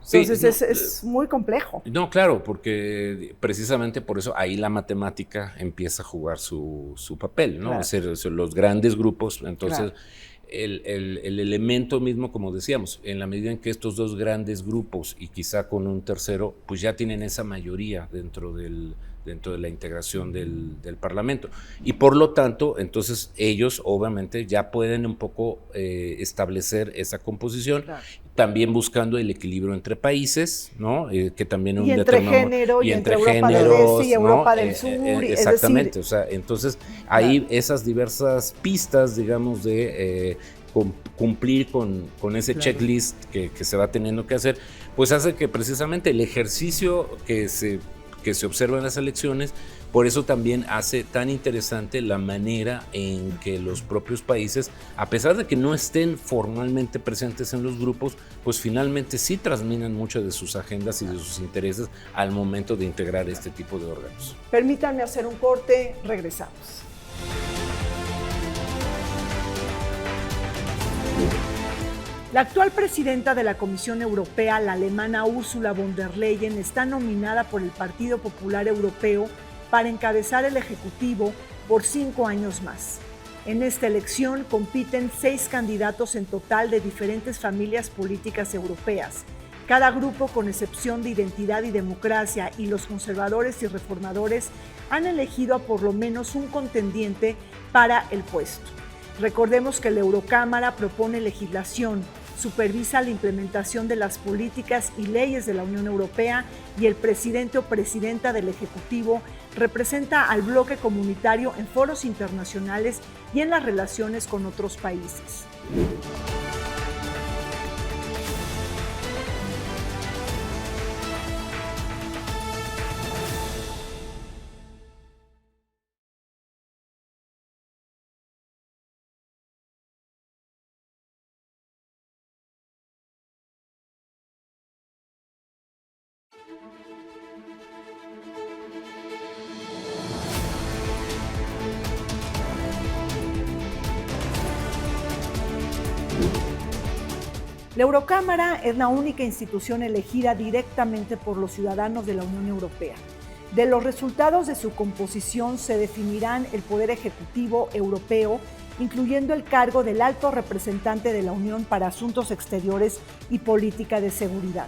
Sí, Entonces no, es muy complejo. No, claro, porque precisamente por eso ahí la matemática empieza a jugar su papel, ¿no? Claro. Es decir, los grandes grupos, entonces Claro. el elemento mismo, como decíamos, en la medida en que estos dos grandes grupos y quizá con un tercero, pues ya tienen esa mayoría dentro de la integración del Parlamento. Y por lo tanto, entonces ellos obviamente ya pueden un poco establecer esa composición, Claro. también buscando el equilibrio entre países, ¿no? Que también Y entre género, y entre Europa del Este y Europa del Sur. Exactamente, Es decir, o sea, entonces ahí esas diversas pistas, digamos, de cumplir con ese checklist que se va teniendo que hacer, pues hace que precisamente el ejercicio que se observa en las elecciones, por eso también hace tan interesante la manera en que los propios países, a pesar de que no estén formalmente presentes en los grupos, pues finalmente sí transminan muchas de sus agendas y de sus intereses al momento de integrar este tipo de órganos. permítanme hacer un corte, regresamos. La actual presidenta de la Comisión Europea, la alemana Ursula von der Leyen, está nominada por el Partido Popular Europeo para encabezar el Ejecutivo por 5 años más. En esta elección compiten 6 candidatos en total de diferentes familias políticas europeas. Cada grupo, con excepción de Identidad y Democracia y los conservadores y reformadores, han elegido a por lo menos un contendiente para el puesto. Recordemos que la Eurocámara propone legislación, supervisa la implementación de las políticas y leyes de la Unión Europea y el presidente o presidenta del Ejecutivo representa al bloque comunitario en foros internacionales y en las relaciones con otros países. La Eurocámara es la única institución elegida directamente por los ciudadanos de la Unión Europea. De los resultados de su composición se definirán el poder ejecutivo europeo, incluyendo el cargo del alto representante de la Unión para Asuntos Exteriores y Política de Seguridad.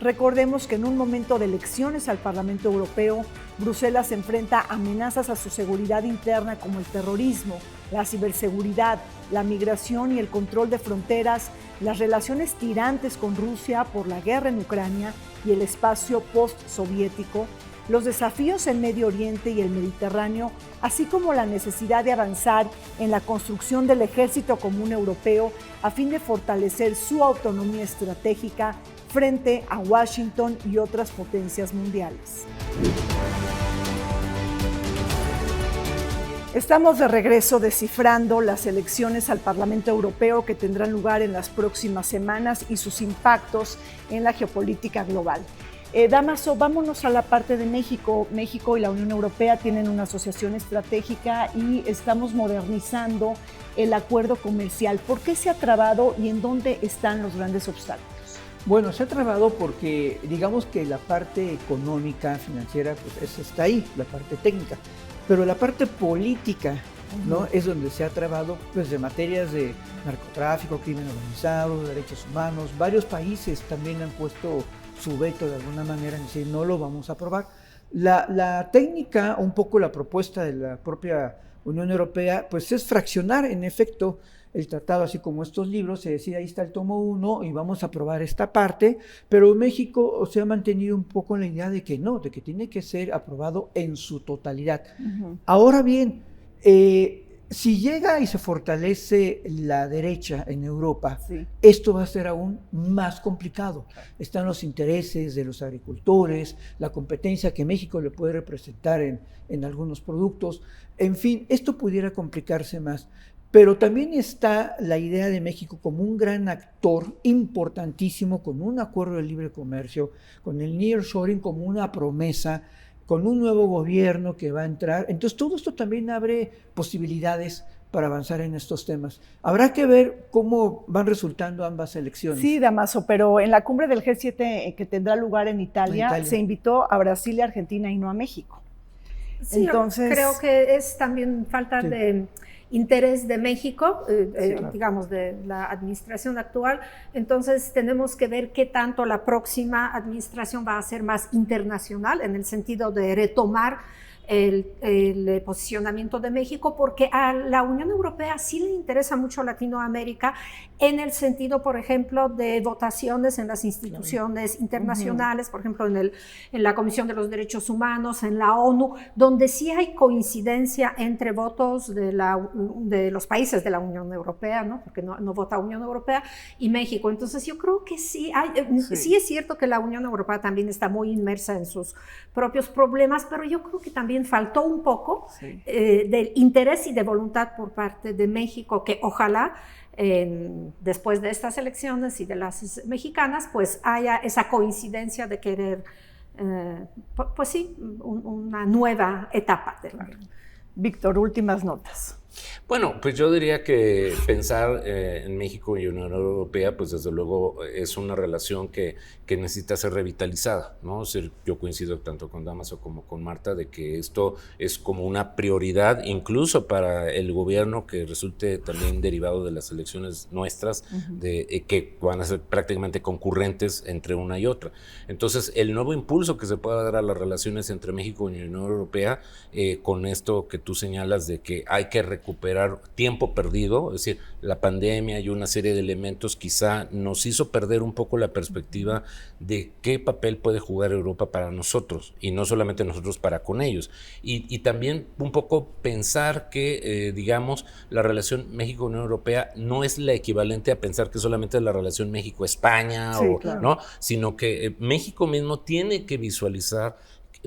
Recordemos que en un momento de elecciones al Parlamento Europeo, Bruselas enfrenta amenazas a su seguridad interna como el terrorismo, la ciberseguridad, la migración y el control de fronteras, las relaciones tirantes con Rusia por la guerra en Ucrania y el espacio postsoviético, los desafíos en Medio Oriente y el Mediterráneo, así como la necesidad de avanzar en la construcción del Ejército Común Europeo a fin de fortalecer su autonomía estratégica frente a Washington y otras potencias mundiales. Estamos de regreso descifrando las elecciones al Parlamento Europeo que tendrán lugar en las próximas semanas y sus impactos en la geopolítica global. Damaso, vámonos a la parte de México. México y la Unión Europea tienen una asociación estratégica y estamos modernizando el acuerdo comercial. ¿Por qué se ha trabado y en dónde están los grandes obstáculos? Bueno, se ha trabado porque digamos que la parte económica, financiera, pues está ahí, la parte técnica. Pero la parte política, ¿no? Es donde se ha trabado pues, de materias de narcotráfico, crimen organizado, derechos humanos. Varios países también han puesto su veto de alguna manera, en decir, no lo vamos a aprobar. La técnica, un poco la propuesta de la propia Unión Europea, pues es fraccionar en efecto el tratado, así como estos libros, se decide ahí está el tomo 1 y vamos a aprobar esta parte, pero México se ha mantenido un poco en la idea de que no, de que tiene que ser aprobado en su totalidad. Ahora bien, Si llega y se fortalece la derecha en Europa, Sí. esto va a ser aún más complicado. Están los intereses de los agricultores, la competencia que México le puede representar en algunos productos. En fin, esto pudiera complicarse más. Pero también está la idea de México como un gran actor importantísimo, con un acuerdo de libre comercio, con el nearshoring como una promesa, con un nuevo gobierno que va a entrar. Entonces todo esto también abre posibilidades para avanzar en estos temas. Habrá que ver cómo van resultando ambas elecciones. Sí, Damaso, pero en la cumbre del G7 que tendrá lugar en Italia, se invitó a Brasil y Argentina y no a México. Sí, entonces, creo que es también falta de interés de México, claro, digamos, de la administración actual. Entonces tenemos que ver qué tanto la próxima administración va a ser más internacional, en el sentido de retomar el posicionamiento de México, porque a la Unión Europea sí le interesa mucho Latinoamérica, en el sentido, por ejemplo, de votaciones en las instituciones internacionales, por ejemplo, en la Comisión de los Derechos Humanos, en la ONU, donde sí hay coincidencia entre votos de los países de la Unión Europea, ¿no? Porque no vota Unión Europea, y México. Entonces yo creo que sí es cierto que la Unión Europea también está muy inmersa en sus propios problemas, pero yo creo que también faltó un poco de interés y de voluntad por parte de México, que ojalá después de estas elecciones y de las mexicanas, pues haya esa coincidencia de querer, pues sí, una nueva etapa. Víctor, últimas notas. Bueno, pues yo diría que pensar en México y Unión Europea, pues desde luego es una relación que necesita ser revitalizada, ¿no? Es decir, yo coincido tanto con Damaso como con Marta de que esto es como una prioridad incluso para el gobierno, que resulte también derivado de las elecciones nuestras, que van a ser prácticamente concurrentes entre una y otra. Entonces, el nuevo impulso que se pueda dar a las relaciones entre México y Unión Europea, con esto que tú señalas de que hay que recuperar tiempo perdido, es decir, la pandemia y una serie de elementos quizá nos hizo perder un poco la perspectiva de qué papel puede jugar Europa para nosotros, y no solamente nosotros para con ellos, y también un poco pensar que, digamos, la relación México-Unión Europea no es la equivalente a pensar que solamente es la relación México-España, claro, ¿no? Sino que México mismo tiene que visualizar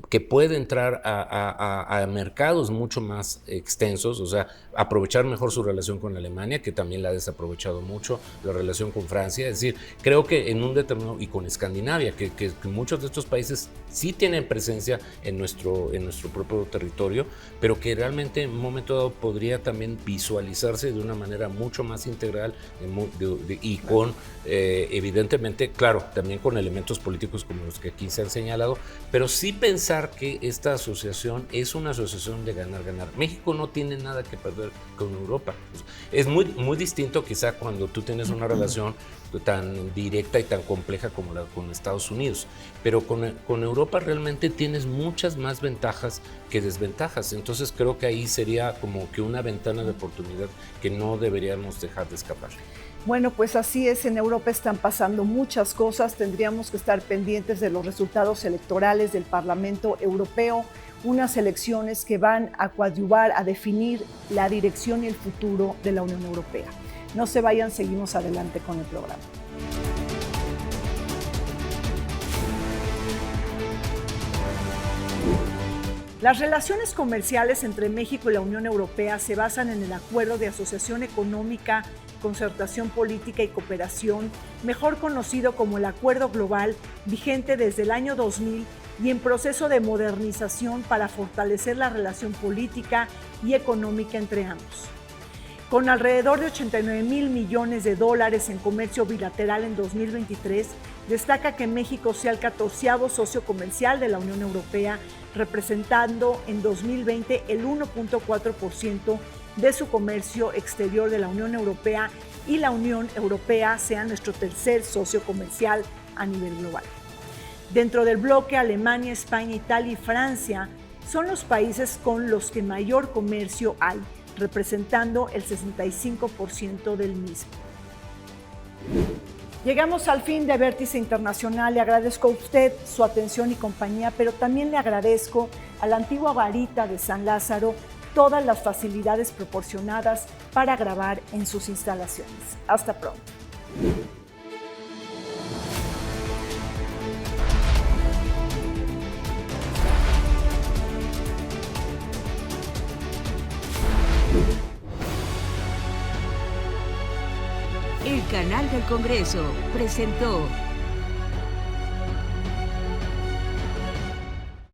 que puede entrar a mercados mucho más extensos, o sea, aprovechar mejor su relación con Alemania, que también la ha desaprovechado mucho, la relación con Francia. Es decir, creo que en un determinado, y con Escandinavia, que muchos de estos países sí tienen presencia en nuestro propio territorio, pero que realmente en un momento dado podría también visualizarse de una manera mucho más integral y con, evidentemente, claro, también con elementos políticos como los que aquí se han señalado, pero sí pensar que esta asociación es una asociación de ganar-ganar. México no tiene nada que perder con Europa. Es muy, muy distinto quizá cuando tú tienes una relación tan directa y tan compleja como la con Estados Unidos, pero con Europa realmente tienes muchas más ventajas que desventajas. Entonces creo que ahí sería como que una ventana de oportunidad que no deberíamos dejar de escapar. Bueno, pues así es, en Europa están pasando muchas cosas, tendríamos que estar pendientes de los resultados electorales del Parlamento Europeo, unas elecciones que van a coadyuvar, a definir la dirección y el futuro de la Unión Europea. No se vayan, seguimos adelante con el programa. Las relaciones comerciales entre México y la Unión Europea se basan en el Acuerdo de Asociación Económica, Concertación Política y Cooperación, mejor conocido como el Acuerdo Global, vigente desde el año 2000 y en proceso de modernización para fortalecer la relación política y económica entre ambos. Con alrededor de 89,000 millones de dólares en comercio bilateral en 2023, destaca que México sea el 14º socio comercial de la Unión Europea, representando en 2020 el 1.4% de su comercio exterior de la Unión Europea, y la Unión Europea sea nuestro tercer socio comercial a nivel global. Dentro del bloque, Alemania, España, Italia y Francia son los países con los que mayor comercio hay, representando el 65% del mismo. Llegamos al fin de Vértice Internacional. Le agradezco a usted su atención y compañía, pero también le agradezco a la antigua Garita de San Lázaro todas las facilidades proporcionadas para grabar en sus instalaciones. Hasta pronto. El canal del Congreso presentó